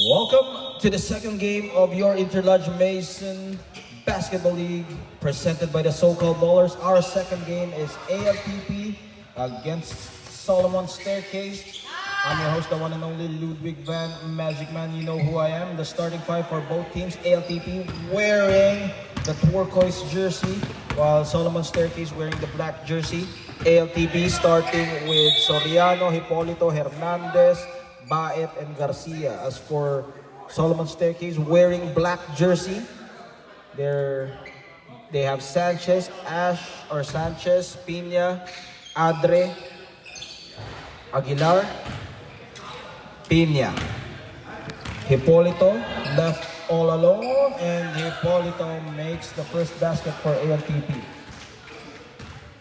Welcome to the second game of your Interlodge Mason Basketball League presented by the So-Called Ballers. Our second game is ALPP against Solomon Staircase. I'm your host, the one and only Ludwig Van Magic Man. You know who I am. The starting five for both teams. ALPP wearing the turquoise jersey, while Solomon Staircase wearing the black jersey. ALTP starting with Soriano, Hipolito, Hernandez, Baet, and Garcia. As for Solomon Staircase wearing black jersey, they have Sanchez, Pina, Adre, Aguilar, Pina. Hipolito left all alone, and Hipolito makes the first basket for ALTP.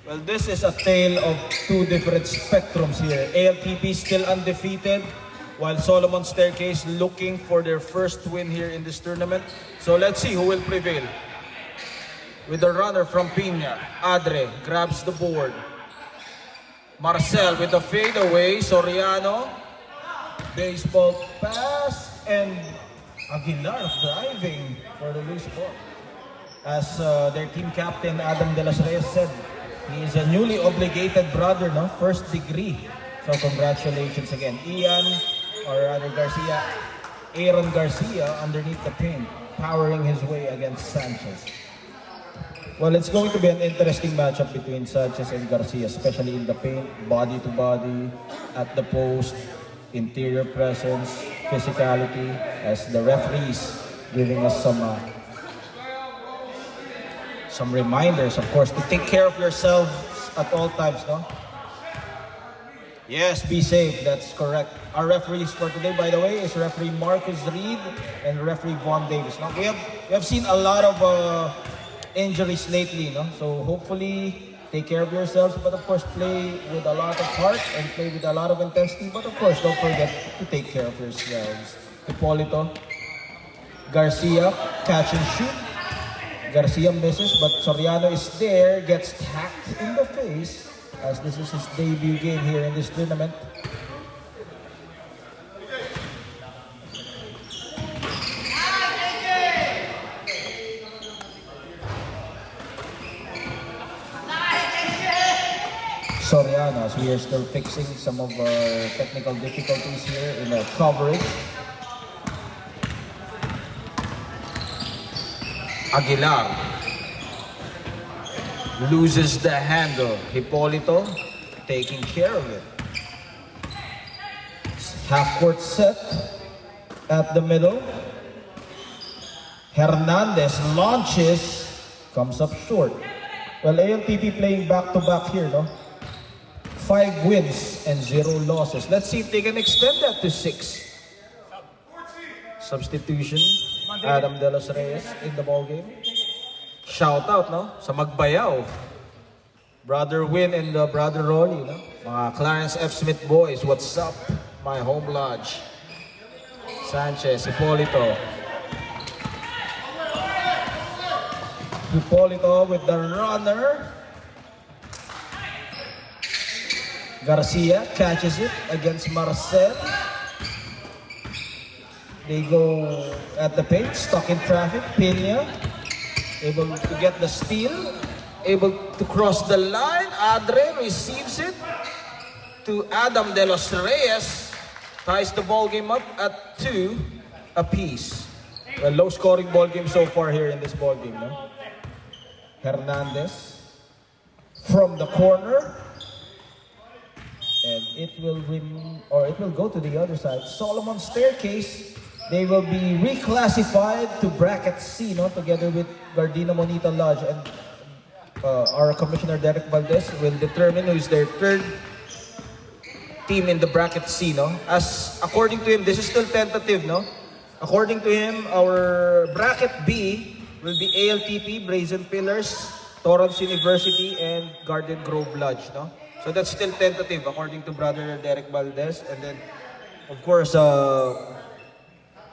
Well, this is a tale of two different spectrums here. ALTP still undefeated, while Solomon Staircase looking for their first win here in this tournament. So let's see who will prevail. With the runner from Pina, Adre grabs the board. Marcel with the fadeaway, Soriano, baseball pass, and Aguilar driving for the loose ball. As their team captain Adam De Los Reyes said, he is a newly obligated brother, no? First degree. So congratulations again. Aaron Garcia underneath the paint, powering his way against Sanchez. Well, it's going to be an interesting matchup between Sanchez and Garcia, especially in the paint, body to body, at the post, interior presence, physicality, as the referees giving us some reminders, of course, to take care of yourselves at all times, no? Yes, be safe, that's correct. Our referees for today, by the way, is referee Marcus Reed and referee Von Davis. Now, we have seen a lot of injuries lately, no? So hopefully, take care of yourselves, but of course, play with a lot of heart and play with a lot of intensity. But of course, don't forget to take care of yourselves. Hipolito, Garcia, catch and shoot. Garcia misses, but Soriano is there, gets hacked in the face, as this is his debut game here in this tournament. Soriano, as we are still fixing some of our technical difficulties here in the coverage. Aguilar loses the handle. Hipolito taking care of it. Half-court set at the middle. Hernandez launches, comes up short. Well, ALTP playing back-to-back here, no? 5 wins and 0 losses. Let's see if they can extend that to 6. Substitution, Adam De Los Reyes in the ballgame. Shout out, no? Sa Magbayaw. Brother Win and Brother Rolly, no? Mga Clarence F. Smith boys, what's up? My home lodge. Sanchez, Hipolito. Hipolito with the runner. Garcia catches it against Marcel. They go at the paint, stuck in traffic. Pina able to get the steal, able to cross the line. Adre receives it to Adam De Los Reyes. Ties the ball game up at 2 apiece. A low scoring ball game so far here in this ball game. No? Hernandez from the corner. And it will go to the other side. Solomon Staircase, they will be reclassified to bracket C, no? Together with Gardena Monita Lodge, and our commissioner Derek Valdez will determine who is their third team in the bracket C, no? As according to him, this is still tentative, no? According to him, our bracket B will be ALTP, Brazen Pillars, Torrance University, and Garden Grove Lodge, no? So that's still tentative according to brother Derek Valdez. And then, of course,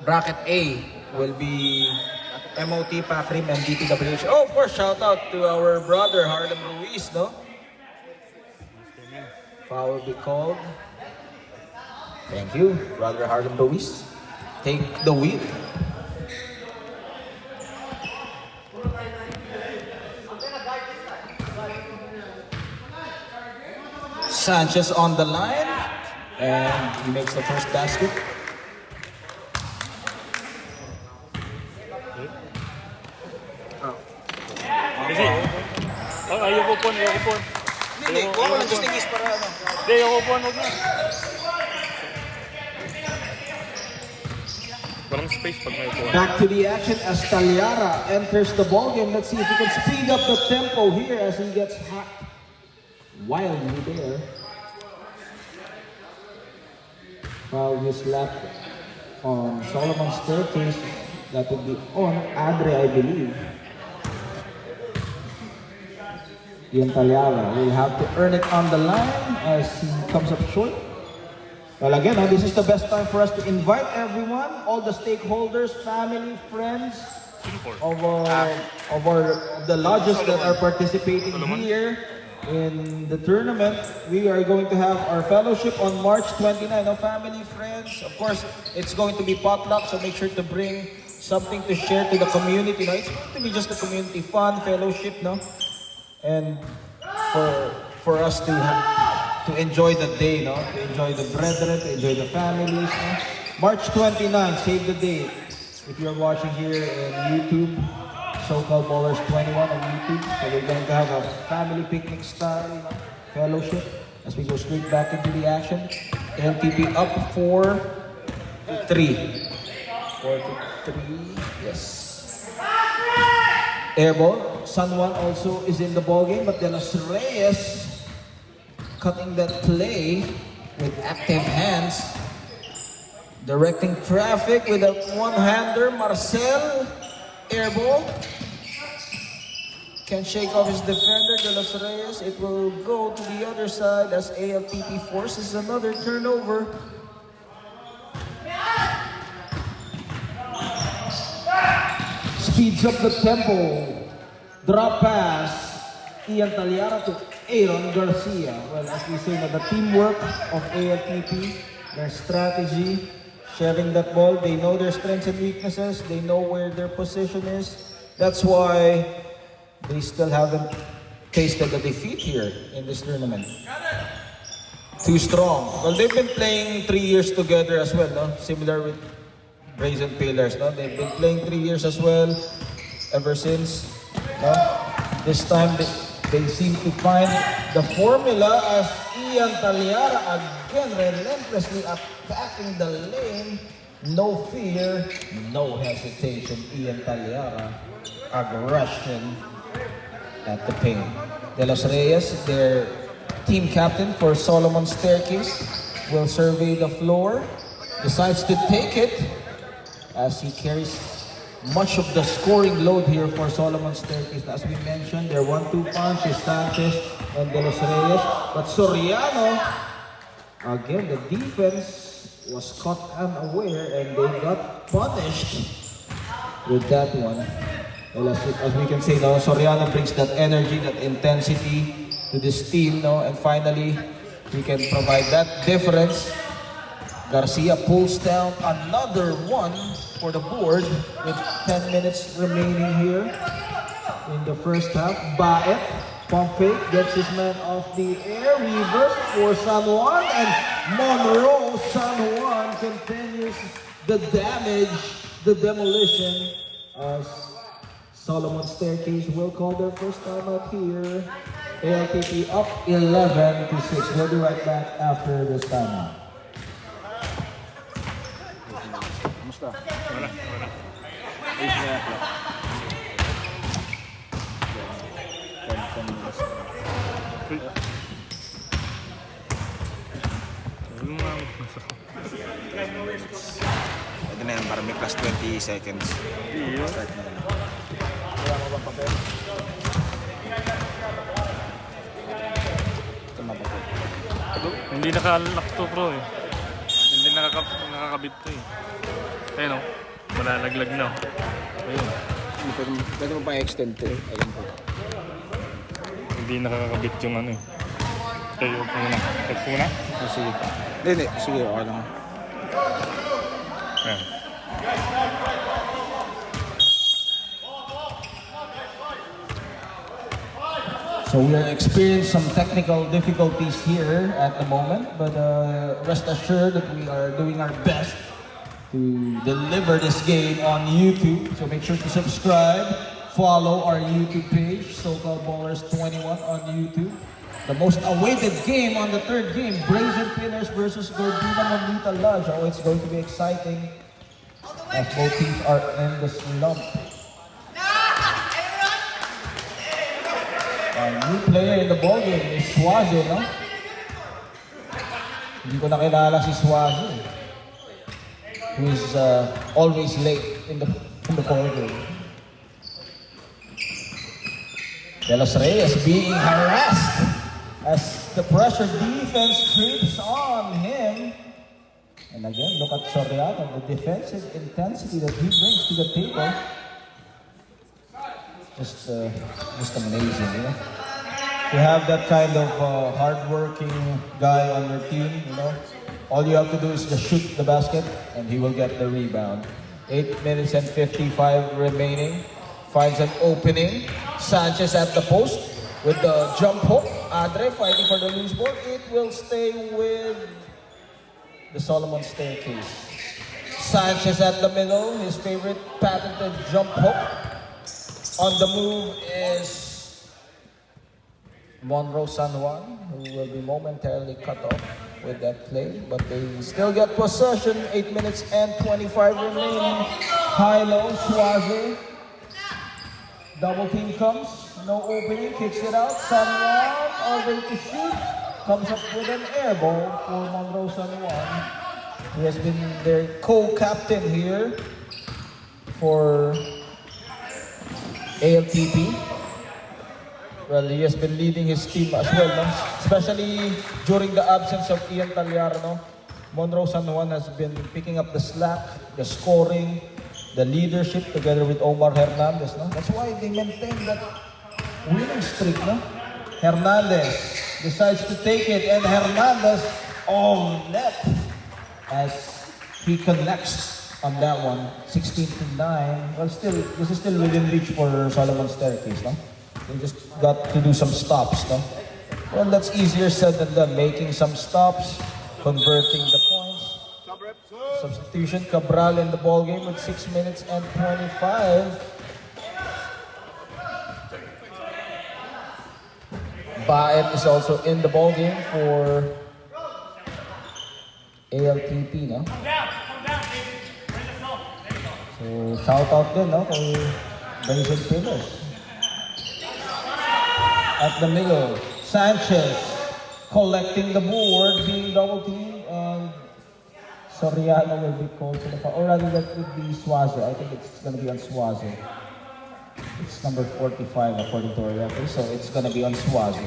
bracket A will be MOT, PACRIM, and DPWH. Oh, of course, shout out to our brother Harlem Ruiz, no? Foul will be called. Thank you, brother Harlem Ruiz. take the wheel. Sanchez on the line, and he makes the first basket. Ayoko po. Hindi, kuha mo lang just tingis para ano. Hindi, ayoko po. Huwag na. Walang space pag may upuan. Back to the action as Talyara enters the ballgame. Let's see if he can speed up the tempo here as he gets hacked wildly there. Foul is left on Solomon's staircase. That would be on Adre, I believe. Ian Talyara will have to earn it on the line as he comes up short. Well, again, this is the best time for us to invite everyone, all the stakeholders, family, friends of the lodges that are participating here in the tournament. We are going to have our fellowship on March 29. Family, friends, of course, it's going to be potluck, so make sure to bring something to share to the community. It's going to be just a community fun, fellowship, and for us to enjoy the day, to enjoy the brethren, to enjoy the families. March 29, save the date. If you're watching here in YouTube, So-Called Ballers 21 on YouTube. So we're going to have a family picnic style fellowship as we go straight back into the action. LTP up 4-3. 4-3, yes. Airball. San Juan also is in the ballgame, but then Reyes cutting that play with active hands, directing traffic with a one-hander. Marcel, airball, can shake off his defender, De Los Reyes. It will go to the other side as ALTP forces another turnover. Speeds up the tempo. Drop pass. Ian Talyara to Aaron Garcia. Well, as we say, the teamwork of ALTP, their strategy, sharing that ball, they know their strengths and weaknesses, they know where their position is. That's why they still haven't tasted a defeat here in this tournament. Too strong. Well, they've been playing 3 years together as well, similar with Brazen Pillars. They've been playing 3 years as well ever since. This time they seem to find the formula as Ian Talyara again relentlessly attacking the lane. No fear, no hesitation. Ian Talyara, aggression at the paint. De Los Reyes, their team captain for Solomon's Staircase, will survey the floor. Decides to take it as he carries much of the scoring load here for Solomon's Staircase. As we mentioned, their 1-2 punch is Sanchez and De Los Reyes. But Soriano, again, the defense was caught unaware and they got punished with that one. Well, as we can say now, Soriano brings that energy, that intensity to this team, and finally, he can provide that difference. Garcia pulls down another one for the board with 10 minutes remaining here in the first half. Baet, pump fake, gets his man off the air, reverse for San Juan, and Monroe. San Juan continues the damage, the demolition, as Solomon's Staircase will call their first time out here. ALTP up 11-6. We'll be right back after this timeout. Wala. Ito na yan, para may plus 20 seconds. Start na lang. Wala mo bang papel? Ito mapapel. Hindi naka-lock to, bro eh. Hindi nakakabit to eh. Ayun o, malalaglag na. Ayun. Pwede mo pang extend to. Ayun po. Hindi nakakabit yung ano eh. Tayo po muna. Tayo po muna? Sige. Hindi. Sige, okay lang. Ayan. So we are experiencing some technical difficulties here at the moment, but rest assured that we are doing our best to deliver this game on YouTube. So make sure to subscribe, follow our YouTube page, SoCal Ballers 21 on YouTube. The most awaited game on the third game, Brazen Pillars versus Gordina Monita Lodge. Oh, it's going to be exciting as both teams are in the slump. A new player in the ballgame is Swaze, no? Hindi ko nakilala si Swaze, who is always late in the ballgame. De Los Reyes being harassed as the pressure defense creeps on him. And again, look at Soriano, the defensive intensity that he brings to the table. Just amazing, you know. To have that kind of hard-working guy on your team, you know, all you have to do is just shoot the basket and he will get the rebound. 8 minutes and 55 remaining. Finds an opening. Sanchez at the post with the jump hook. Adre fighting for the loose ball. It will stay with the Solomon Staircase. Sanchez at the middle, his favorite patented jump hook. On the move is Monroe San Juan, who will be momentarily cut off with that play, but they still get possession. 8 minutes and 25 remaining. High-low, Swaze. Double team comes, no opening, kicks it out. San Juan, all ready to shoot. Comes up with an air ball for Monroe San Juan. He has been their co-captain here for ALTP. Well, he has been leading his team as well, no? Especially during the absence of Ian Tagliarno. Monroe San Juan has been picking up the slack, the scoring, the leadership together with Omar Hernandez. No? That's why they maintain that winning streak. No? Hernandez decides to take it, and Hernandez all net as he connects on that one, 16-9. Well, still, this is still within reach for Solomon Staircase, no? They just got to do some stops, no? Well, that's easier said than done. Making some stops, converting the points. Substitution, Cabral in the ball game with 6 minutes and 25. Baet is also in the ball game for ALTP, no? So, shout out din, no, kay Brazen Pillars. At the middle, Sanchez collecting the board, being double teamed, and Soriano will be called to the foul. Or rather, that would be Swaze. I think it's going to be on Swaze. It's number 45 according to our referee, so it's going to be on Swaze.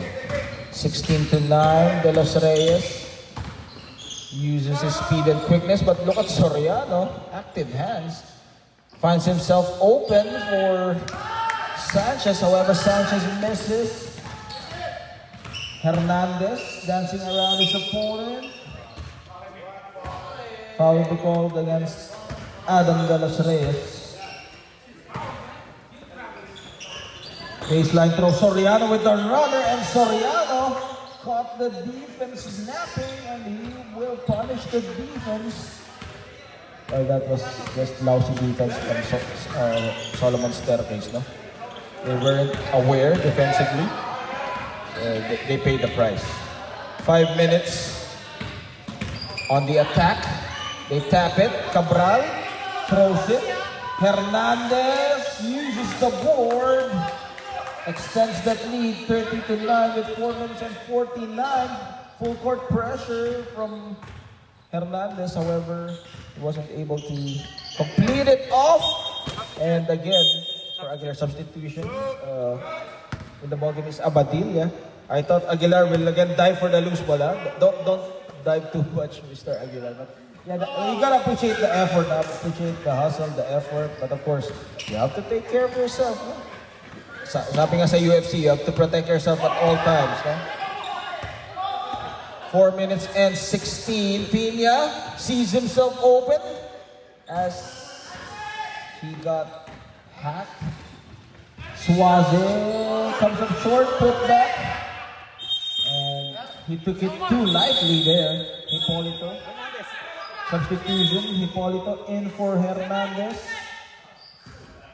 16-9, De Los Reyes uses his speed and quickness, but look at Soriano, active hands. Finds himself open for Sanchez, however Sanchez misses. Hernandez dancing around his opponent. Foul will be called against Adam De Los Reyes. Baseline throw, Soriano with the runner, and Soriano caught the defense snapping, and he will punish the defense. Well, that was just lousy defense from Solomon Staircase, no? They weren't aware defensively. They paid the price. 5 minutes on the attack. They tap it. Cabral throws it. Hernandez uses the board. Extends that lead 30-9 with 4 minutes and 49. Full court pressure from Hernandez. However, he wasn't able to complete it off. And again, for Aguilar substitution, in the ballgame is Abadilla. I thought Aguilar will again dive for the loose ball. Huh? Don't dive too much, Mr. Aguilar. But yeah, you gotta appreciate the effort, appreciate the hustle, the effort. But of course, you have to take care of yourself. No? Sabi nga sa UFC, you have to protect yourself at all times. No? 4 minutes and 16. Pina sees himself open as He got hacked. Suaze comes up short, put back. And he took it too lightly there. Hipolito. Substitution, Hipolito in for Hernandez.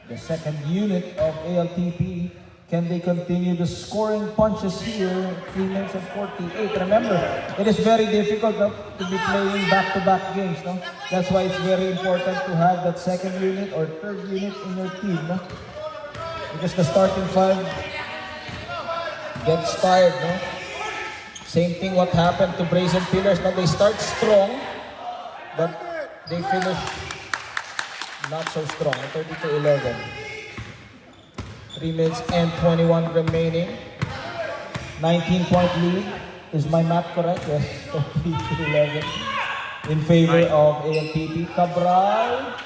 The second unit of ALTP. Can they continue the scoring punches here? 3 minutes and 48. Remember, it is very difficult to be playing back-to-back games. No? That's why it's very important to have that second unit or third unit in your team. No? Because the starting five gets tired. No? Same thing what happened to Brazen Pillars. Now they start strong, but they finish not so strong. 30-11. 3 minutes and 21 remaining. 19-point lead. Is my math correct? Yes, 30-11. In favor of ALTP. Cabral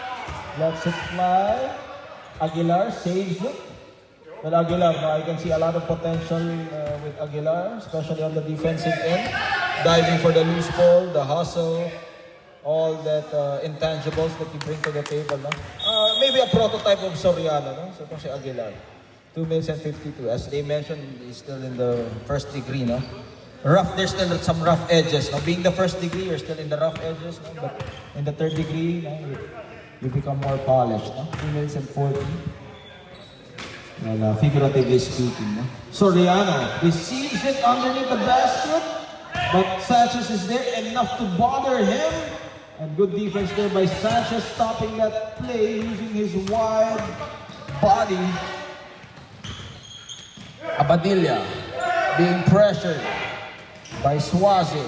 lets it fly. Aguilar saves it. Well, Aguilar, I can see a lot of potential with Aguilar, especially on the defensive end. Diving for the loose ball, the hustle, all that intangibles that you bring to the table. No? Maybe a prototype of Soriano, no? So si Aguilar. 2 minutes and 52. As they mentioned, he's still in the first degree, no? Rough, there's still some rough edges. No? Being the first degree, you're still in the rough edges, no? But in the third degree, no? You become more polished. No? 2 minutes and 40. Well, figuratively speaking. No? Soriano receives it underneath the basket, but Sanchez is there enough to bother him. And good defense there by Sanchez, stopping that play using his wide body. Abadilla being pressured by Suaze,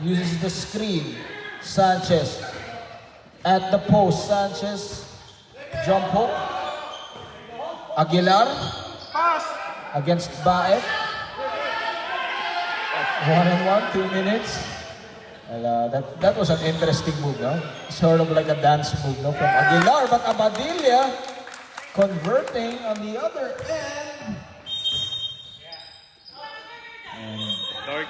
uses the screen. Sanchez at the post. Sanchez jump hook. Aguilar against Baet. 1-on-1, 2 minutes. Well, that was an interesting move, no? Sort of like a dance move, no? From Aguilar, but Abadilla converting on the other end. Dark.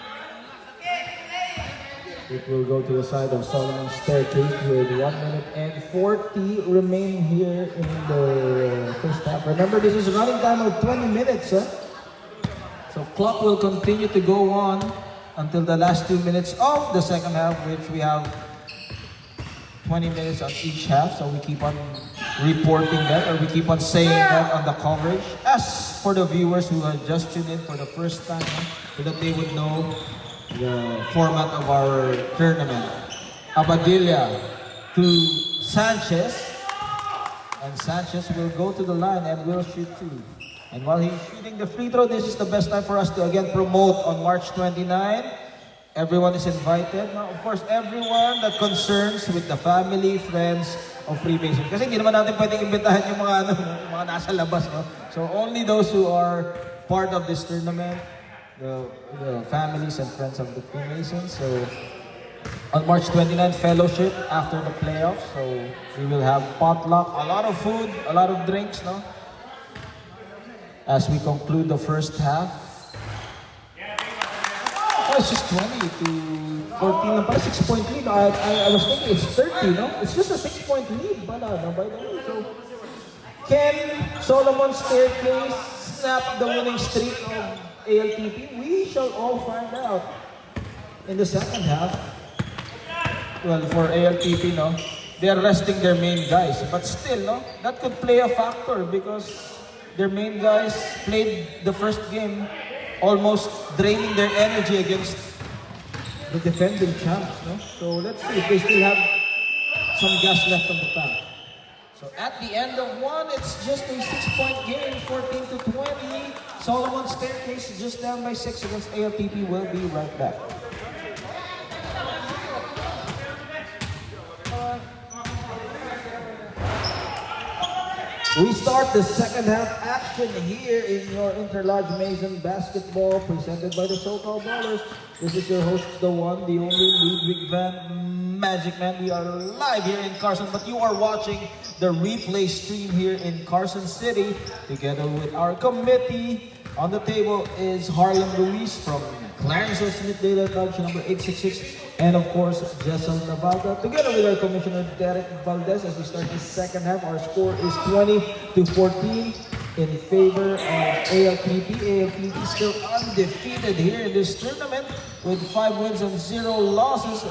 It will go to the side of Solomon's Staircase with 1 minute and 40 remaining here in the first half. Remember, this is running time of 20 minutes. So clock will continue to go on until the last 2 minutes of the second half, which we have 20 minutes on each half. So we keep on reporting that, or we keep on saying that on the coverage. As for the viewers who have just tuned in for the first time, so that they would know the format of our tournament. Abadilla to Sanchez, and Sanchez will go to the line and will shoot two. And while he's shooting the free throw, this is the best time for us to again promote on March 29. Everyone is invited. Now, of course, everyone that concerns with the family, friends of Freemason. Kasi hindi naman natin pwedeng imbitahan yung mga, yung mga nasa labas. No? So only those who are part of this tournament, the families and friends of the Freemasons. So on March 29th, fellowship after the playoffs. So we will have potluck, a lot of food, a lot of drinks, no? As we conclude the first half. Oh, it's just 20 to 14. But a 6-point lead. I was thinking it's 30, no? It's just a 6-point lead. By the way. So can Solomon's Staircase snap the winning streak of ALTP? We shall all find out in the second half. Well, for ALTP, no, they are resting their main guys, but still, no, that could play a factor because their main guys played the first game almost draining their energy against the defending champs, no? So let's see if they still have some gas left on the tank. So at the end of one, it's just a 6-point game, 14 to 20. Solomon's Staircase is just down by 6 against ALTP. We'll be right back. We start the second half action here in your Interlodge Mason basketball presented by the SoCal Ballers. This is your host, the one, the only Ludwig Van Magic Man. We are live here in Carson, but you are watching the replay stream here in Carson City together with our committee. On the table is Harlan Ruiz from Clarence Smith Dale Couch, number 866, and of course, Jessel Navarro. Together with our Commissioner Derek Valdez, as we start the second half, our score is 20-14 in favor of ALPP. ALPP still undefeated here in this tournament with 5 wins and 0 losses.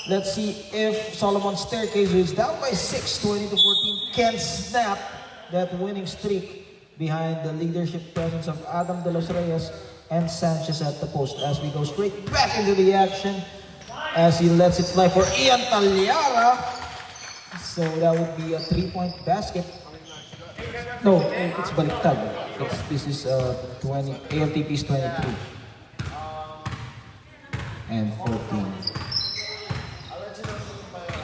Let's see if Solomon Staircase, who is down by 6, 20-14, can snap that winning streak behind the leadership presence of Adam De Los Reyes and Sanchez at the post. As we go straight back into the action, as he lets it fly for Ian Talyara. So that would be a 3-point basket. No, it's baliktad. This is 20. ALTP is 23 and 14.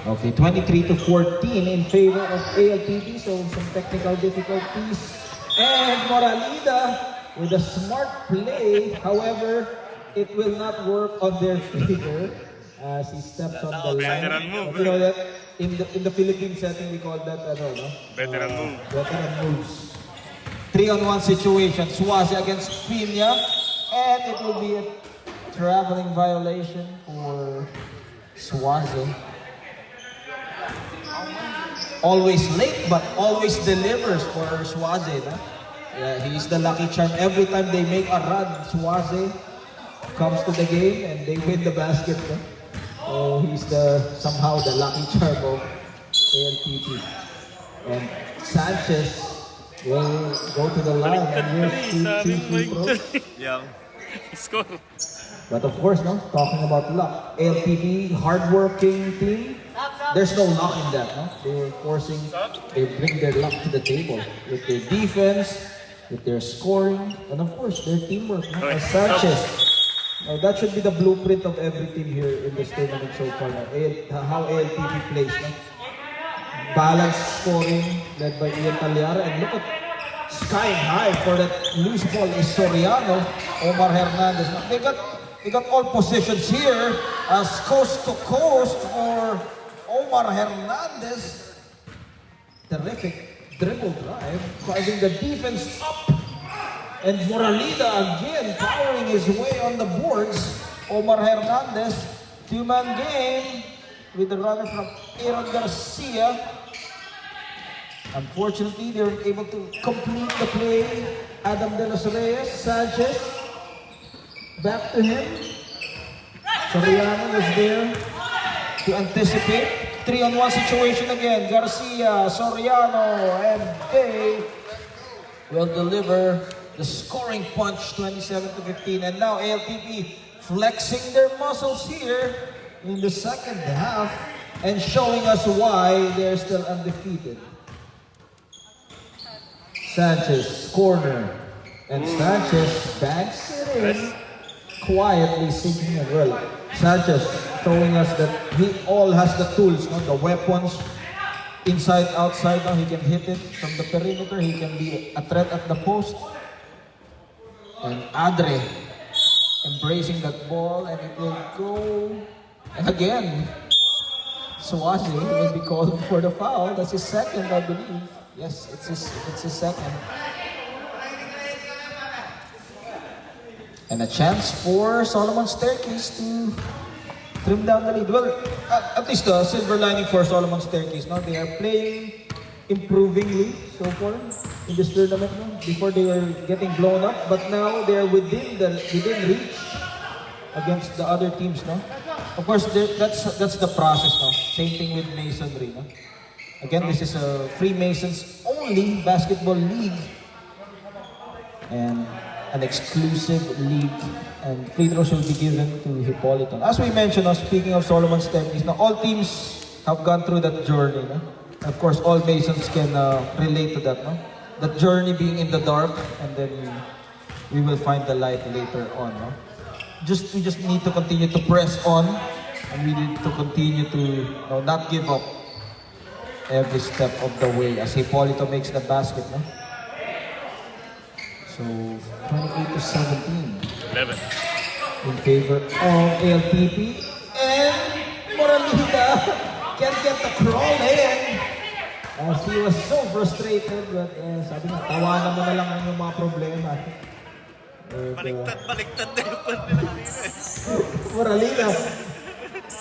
Okay, 23-14 in favor of ALTP. So some technical difficulties. And Moralida with a smart play. However, it will not work on their favor as he steps on the line. Veteran move. You know that in the Philippine setting we call that Veteran move. Veteran moves. 3-on-1 situation. Suaze against Pina, and it will be a traveling violation for Suaze. Always late, but always delivers for Suaze. No? Yeah, he's the lucky charm. Every time they make a run, Suaze comes to the game and they win the basket. No? So he's somehow the lucky charm of ALPP. And Sanchez will go to the line and here's two free throws. Yeah. Score. But of course, no, talking about luck, ALPP, hardworking team, there's no luck in that. No? They bring their luck to the table with their defense, with their scoring, and of course, their teamwork. No? As Sanchez. That should be the blueprint of every team here in this tournament so far. No? How ALPP plays. No? Balanced scoring led by Ian Talyara, and look at sky high for that loose ball is Soriano, Omar Hernandez. Now, they got all positions here as coast to coast for Omar Hernandez. Terrific dribble drive, driving the defense up. And Moralida again powering his way on the boards. Omar Hernandez, 2-man game with the runner from Aaron Garcia. Unfortunately, they were able to complete the play. Adam De Los Reyes, Sanchez, back to him. Soriano was there to anticipate. 3-on-1 situation again. Garcia, Soriano, and they will deliver the scoring punch, 27-15. And now ALPP flexing their muscles here in the second half and showing us why they're still undefeated. Sanchez, corner, and Sanchez banks it in, quietly sinking it well. Sanchez showing us that he all has the tools, the weapons, inside, outside. Now he can hit it from the perimeter, he can be a threat at the post. And Adre embracing that ball, and it will go. And again, Suaze will be called for the foul. That's his second, I believe. Yes, it's his second. And a chance for Solomon Staircase to trim down the lead. Well, at least the silver lining for Solomon Staircase. Now they are playing improvingly so far in this tournament. No? Before they were getting blown up, but now they are within reach against the other teams. No? Of course, that's the process. No? Same thing with Masonry. No? Again, this is a Freemasons only basketball league and an exclusive league, and free throws will be given to Hippolyton. As we mentioned, speaking of Solomon Staircase, now all teams have gone through that journey. No? Of course, all Masons can relate to that. No? That journey being in the dark, and then we will find the light later on. No? We just need to continue to press on, and we need to continue to not give up every step of the way as Hippolyto makes the basket. No? So 28-17. 11. In favor of ALPP. And Moralida can't get the crawl in. As he was so frustrated, but sabi niya, tawanan mo na lang yung mga problema. Baliktad na yung pan nila kanina eh. Moralina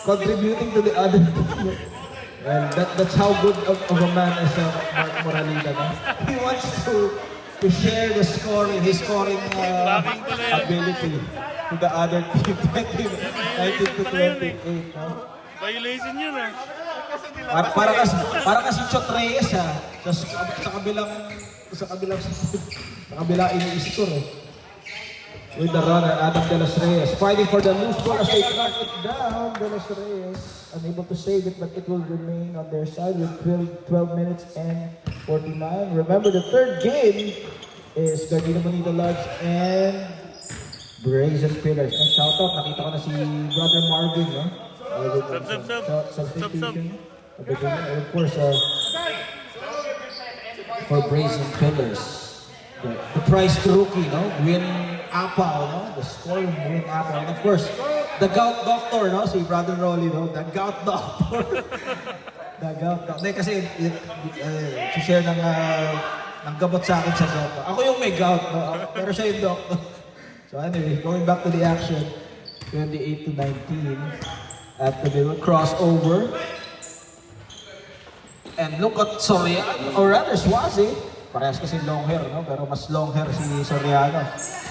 contributing to the other team. And that's how good of a man is Mark Moralina. No? He wants to share the scoring, his scoring ability to the other team. 19 to 28. No? Violation yun ah. Para kasi Chot Reyes ha. Sa kabilang ini-score eh. With the runner, Adam De Los Reyes fighting for the loose ball as they cut it down. De Los Reyes unable to save it, but it will remain on their side with 12 minutes and 49. Remember, the third game is Gardena Bonita Lodge and Brazen Pillars. Shout out, nakita ko na si Brother Marvin, no? Substitution. And of course, for Brazen Pillars, the prize to rookie, no? Win Apple, no? The scoring win Apple. And of course, the gout doctor, no? Si Brother Rolly, no? The gout doctor. The gout doctor. Hindi, kasi share ng gamot sa akin sa gout. Ako yung may gout, no? Pero siya yung doctor. So anyway, going back to the action, 28 to 19 at the middle crossover. And look at Soriano, or rather Swazi. Parehas kasi long hair, no? Pero mas long hair si Soriano.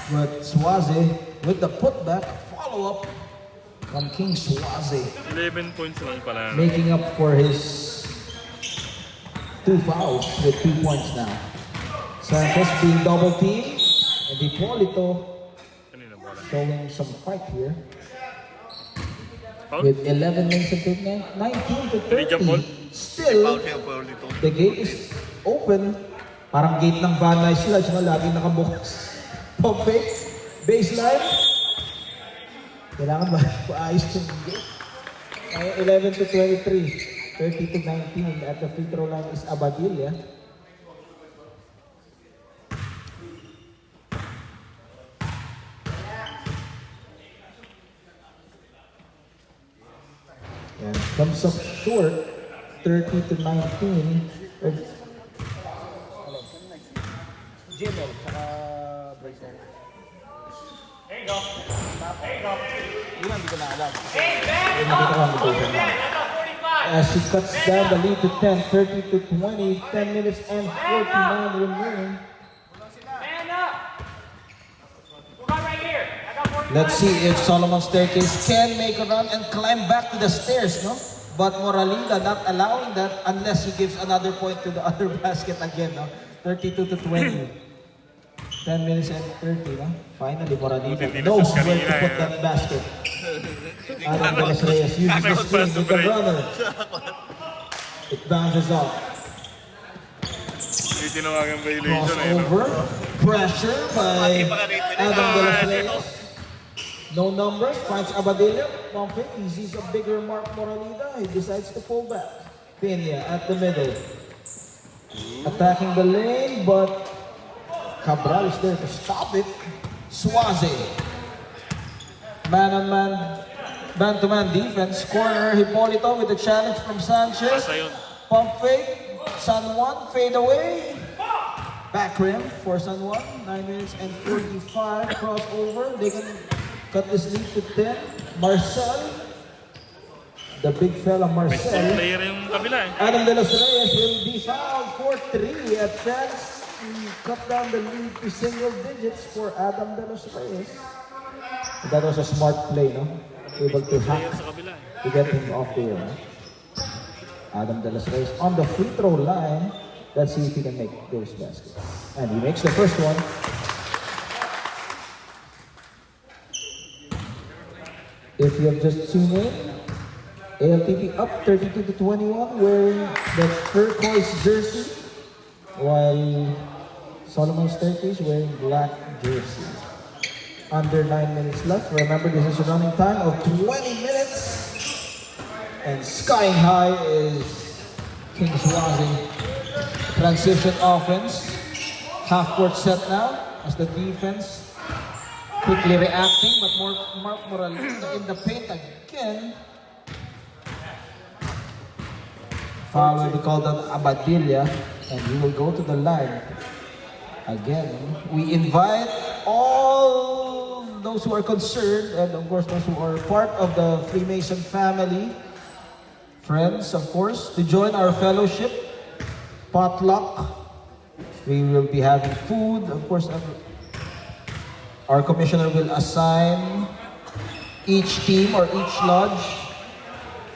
But Swazi with the putback, follow-up from King Swazi. 11 points lang pala. Making up for his 2 fouls with 2 points now. Sanchez being double teamed. And Hipolito Kanina bola. showing some fight here. Foul? With 11 minutes and 19 to Hindi jump ball? 30. Still, Foul dito. the gate is open. Parang gate ng Van Nuys Lodge, no? Laging nakabukas. Pump fake, baseline. Kailangan ba paayos yung gate? 11 to 23, 30 to 19. At the free throw line is Abadilla. And comes up short, 30 to 19. Jimel, saka Bryson. There you go. Yun ang hindi ko na alam. Nakita ko ang location na. As he cuts down the lead to 10, 30 to 20, 10 minutes and 49 remaining. Let's see if Solomon Staircase can make a run and climb back to the stairs, no? But Moralina not allowing that unless he gives another point to the other basket again, no? 32 to 20. 10 minutes and 30, no? Finally, Moralina knows where to put that basket. Adam De Los Reyes uses the screen with the runner. It bounces off. Hindi tinawagan violation eh. No? Crossover. Pressure by Adam De Los Reyes. No numbers, finds Abadilla, pumping, he sees a bigger Mark Moralina, he decides to pull back. Pena at the middle. Attacking the lane, but Cabral is there to stop it. Swazi. Man-to-man defense. Corner, Hipolito with the challenge from Sanchez. Basta yun. Pump fake, San Juan, fade away. Back rim for San Juan, 9 minutes and 45, crossover. They can cut this lead to 10. Marcel, the big fella Best Marcel. player yung kabila eh. Adam De Los Reyes will be fouled for 3. A chance to cut down the lead to single digits for Adam De Los Reyes. That was a smart play, no? Able to hack Player sa kabila eh. to get him off the air. Adam De Los Reyes on the free throw line. Let's see if he can make those baskets. And he makes the first one. If you have just tuned in, ALTP up 32 to 21, wearing the turquoise jersey, while Solomon Staircase wearing black jersey. Under 9 minutes left. Remember, this is a running time of 20 minutes. And skying high is King Swazi. Transition offense. Half court set now as the defense quickly reacting, but Mark Moralina in the paint again. Foul will be called on Abadilla, and he will go to the line Again, we invite all those who are concerned and of course those who are part of the Freemason family, friends of course, to join our fellowship, potluck. We will be having food, of course. Our commissioner will assign each team or each lodge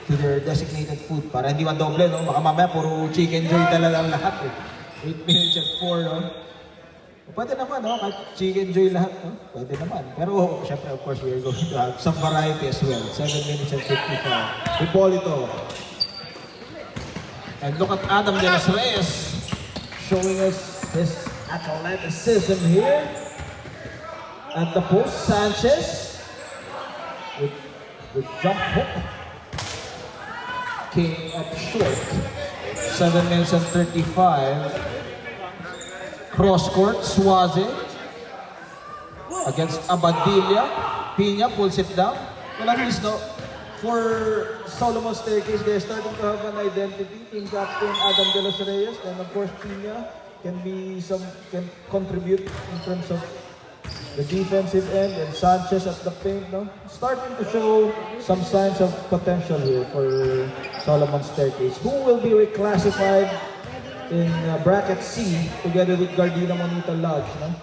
to their designated food para hindi madoble, no? Baka mamaya puro chicken joy talaga ang lahat eh. 8 minutes and 4, no? Pwede naman, no? Kahit chicken joy lahat, no? Pwede naman. Pero, syempre, of course, we are going to have some variety as well. 7 minutes and 55. Hipolito. And look at Adam De Los Reyes showing us his athleticism here. At the post, Sanchez with jump hook. Came up short. 7 minutes and 35. Cross court, Suaze against Abadilla. Pina pulls it down. Well, at least, no, for Solomon Staircase, they're starting to have an identity. Team captain Adam De Los Reyes, and of course Pina can contribute in terms of the defensive end, and Sanchez at the paint, no? Starting to show some signs of potential here for Solomon Staircase, who will be reclassified in bracket C together with Gardena Monita Lodge, no?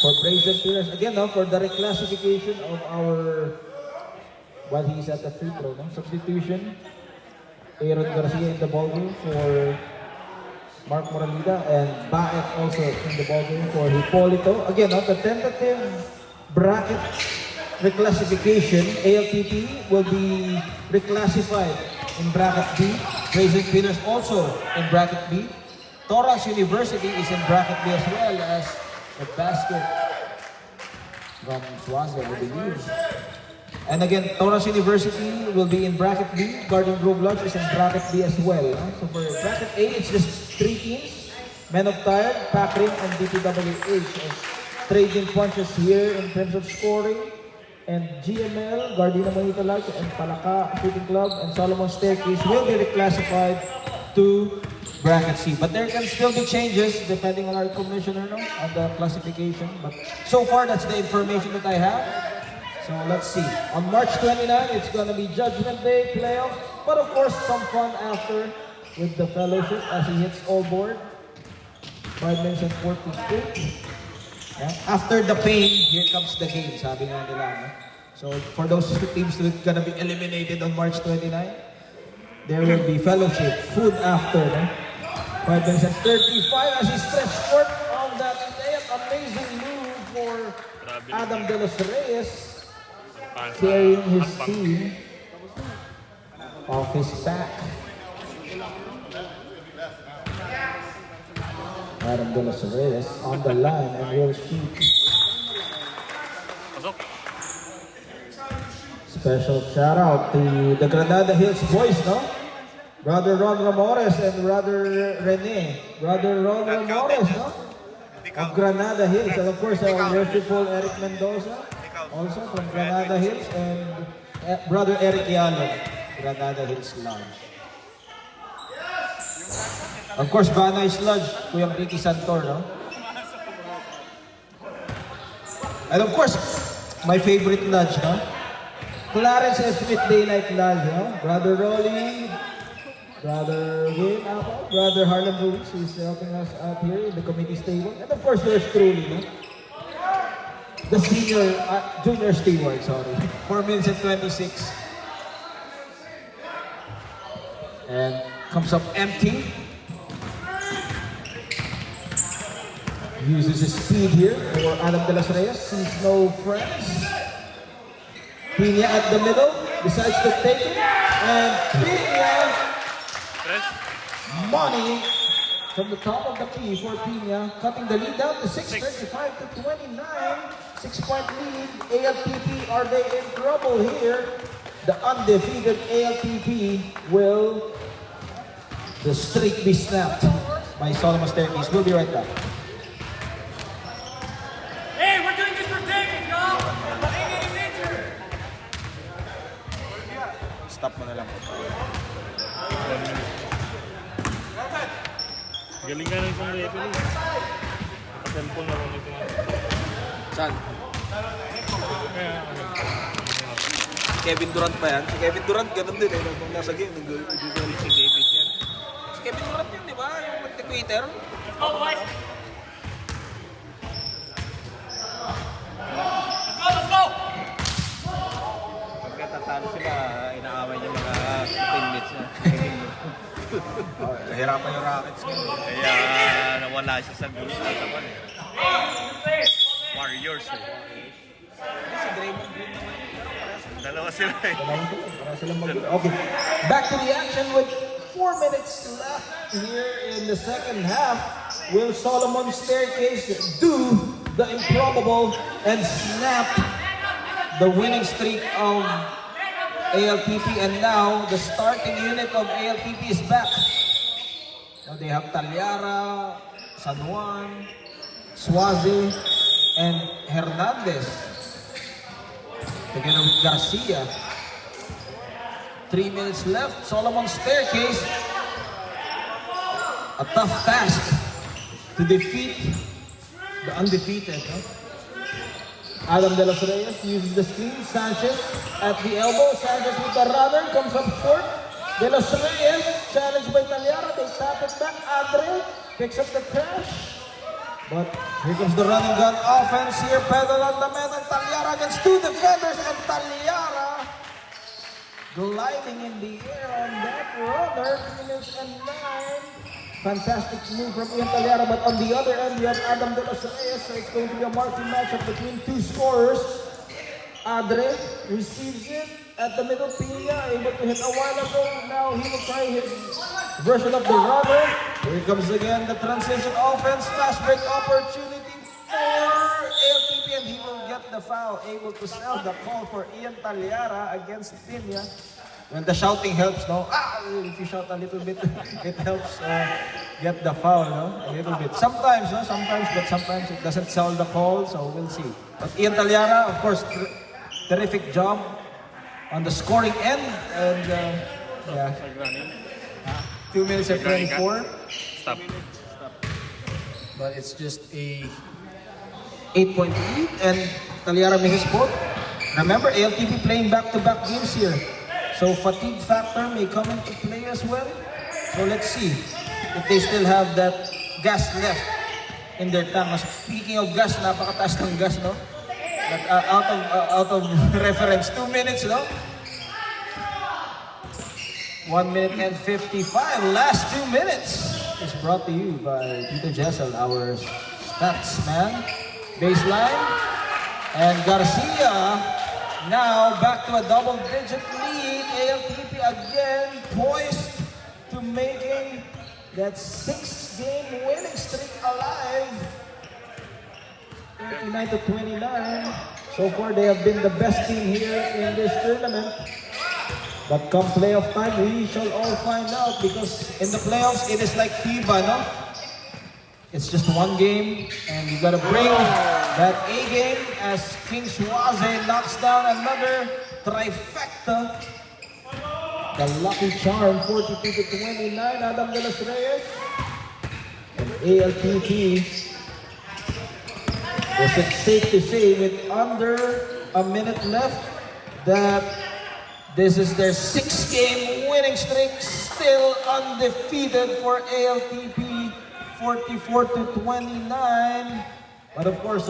For Brazen Pillars, again, no, for the reclassification of our, while he's at the free throw, no? Substitution, Aaron Garcia in the ballgame for Mark Moralida, and Baek also in the ballgame for Hipolito. Again, no, the tentative bracket reclassification, ALTP will be reclassified in bracket B. Brazen Pillars also in bracket B. Torrance University is in bracket B as well as the basket from Suaze, I believe. And again, Torrance University will be in bracket B. Garden Grove Lodge is in bracket B as well. So for bracket A, it's just 3 teams. Men of Tired, Packring, and DPWH as trading punches here in terms of scoring. And GML, Gardena Monita Lodge, and Palaka Shooting Club, and Solomon Staircase will be reclassified to bracket C. But there can still be changes depending on our commissioner, no, on the classification. But so far, that's the information that I have. So let's see. On March 29, it's going to be Judgment Day playoff. But of course, some fun after with the fellowship as he hits all board. 5 minutes and 48. Yeah. After the pain, here comes the game, sabi nga nila. No? So for those teams that are going to be eliminated on March 29, there will be fellowship, food after. No? 5 minutes and 35 as he stretched short on that amazing move for Adam De Los Reyes. Carrying his team off his back. Adam De Los Reyes on the line and will shoot. Special shout out to the Granada Hills boys, no? Brother Ron Ramores and Brother Rene. Brother Ron Ramores, no? Of Granada Hills, and of course our worshipful Eric Mendoza. Also from Granada Hills, and Brother Eric Yalo, Granada Hills Lodge. Of course, Banay's Lodge, Kuyang Ricky Santor, no? And of course, my favorite lodge, no? Clarence S. Smith Daylight Lodge, no? Brother Rolly, Brother Will Apple, Brother Harlem Ruiz, who's helping us out here in the committee stable. And of course, yours truly, no? The junior steward, sorry. 4 minutes and 26. And comes up empty. Uses his speed here for Adam De Los Reyes. Sees no friends. Pina at the middle. Decides to take it. And Pina. Money from the top of the key for Pina. Cutting the lead down to 6:35 to 29. 6-point lead. ALTP, are they in trouble here? The undefeated ALTP, will the streak be snapped by Solomon Staircase? We'll be right back. Hey, we're doing this for David, y'all! David is injured! Stop mo na lang. Galing ka ng isang referee. Cellphone na ito. Saan? Kaya, Kevin Durant pa yan? Si Kevin Durant, ganun din eh. Nung nasa game, nag-galit si Davis yan. Si Kevin Durant yun, di ba? Yung mag-Twitter. Go, boys. Let's go. Pagka tatalo sila, inaaway niya mga teammates niya. Nahirapan yung Rockets ngayon. Kaya nawala siya sa gulo sa taban eh. Warriors eh. Si Draymond Green naman. Dalawa sila eh. Para silang okay. Back to the action with 4 minutes left here in the second half. Will Solomon Staircase do the improbable and snap the winning streak of ALPP? And now the starting unit of ALPP is back. Now they have Talyara, San Juan, Suaze, and Hernandez. Together with Garcia. 3 minutes left. Solomon Staircase. A tough task to defeat the undefeated. Huh? Adam De Los Reyes uses the screen. Sanchez at the elbow. Sanchez with the runner. Comes up short. De Los Reyes challenged by Talyara. They tap it back. Andre picks up the crash. But here comes the running gun offense here. Pedal on the metal. Talyara against 2 defenders. And Talyara gliding in the air on that runner. 3 minutes and 9. Fantastic move from Ian Talyara. But on the other end, you have Adam De Los Reyes. So it's going to be a marking matchup between 2 scorers. Adre receives it at the middle. Pilla able to hit a while ago. Now he will try his version of the runner. Here comes again the transition offense. Fast break opportunity for ALPP, and he will get the foul. Able to sell the call for Ian Talyara against Pilla. When the shouting helps, no? If you shout a little bit, it helps get the foul, no? A little bit. Sometimes, no? But sometimes it doesn't sell the call, so we'll see. But Ian Talyara, of course, terrific job on the scoring end, and yeah. 2 minutes and 24. Stop. But it's just a 8-point lead, and Talyara misses both. Remember, ALTP playing back-to-back games here. So fatigue factor may come into play as well. So let's see if they still have that gas left in their tank. Speaking of gas, napakataas ng gas, no? But, out of reference, 2 minutes, no? 1 minute and 55. Last 2 minutes is brought to you by Tito Jessel, our stats man. Baseline. And Garcia now back to a double-digit lead. ALPP again poised to making that 6-game winning streak alive. 39-29. So far, they have been the best team here in this tournament. But come playoff time, we shall all find out, because in the playoffs, it is like FIBA, no? It's just one game, and you gotta bring that A game as King Suaze knocks down another trifecta. The lucky charm, 42-29, Adam De Los Reyes. And ALPP, is it safe to say, with under a minute left, that this is their 6-game winning streak, still undefeated for ALTP, 44-29. But of course,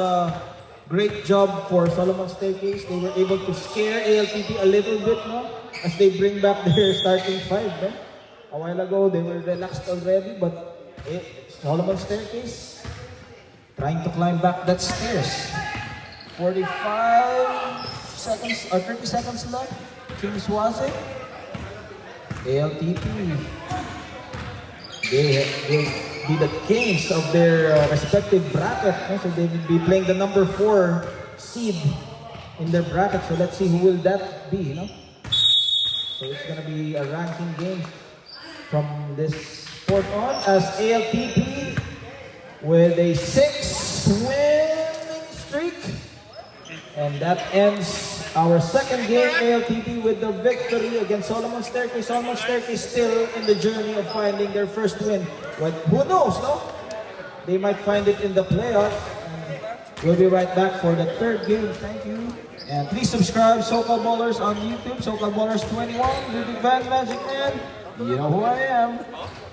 great job for Solomon Staircase. They were able to scare ALTP a little bit, no? As they bring back their starting 5, no? A while ago, they were relaxed already, but Solomon Staircase trying to climb back that stairs. 45 seconds or 30 seconds left. King Suaze, ALTP, they will be the kings of their respective bracket. So they will be playing the number 4 seed in their bracket. So let's see who will that be, you know? So it's gonna be a ranking game from this point on, as ALTP with a 6-winning streak. And that ends our second game, ALTP, with the victory against Solomon Staircase. Solomon Staircase still in the journey of finding their first win. But who knows, no? they might find it in the playoffs. We'll be right back for the third game. Thank you. And please subscribe SoCal Ballers on YouTube, SoCal Ballers 21, Ludwig Van Magic Man. You know who I am.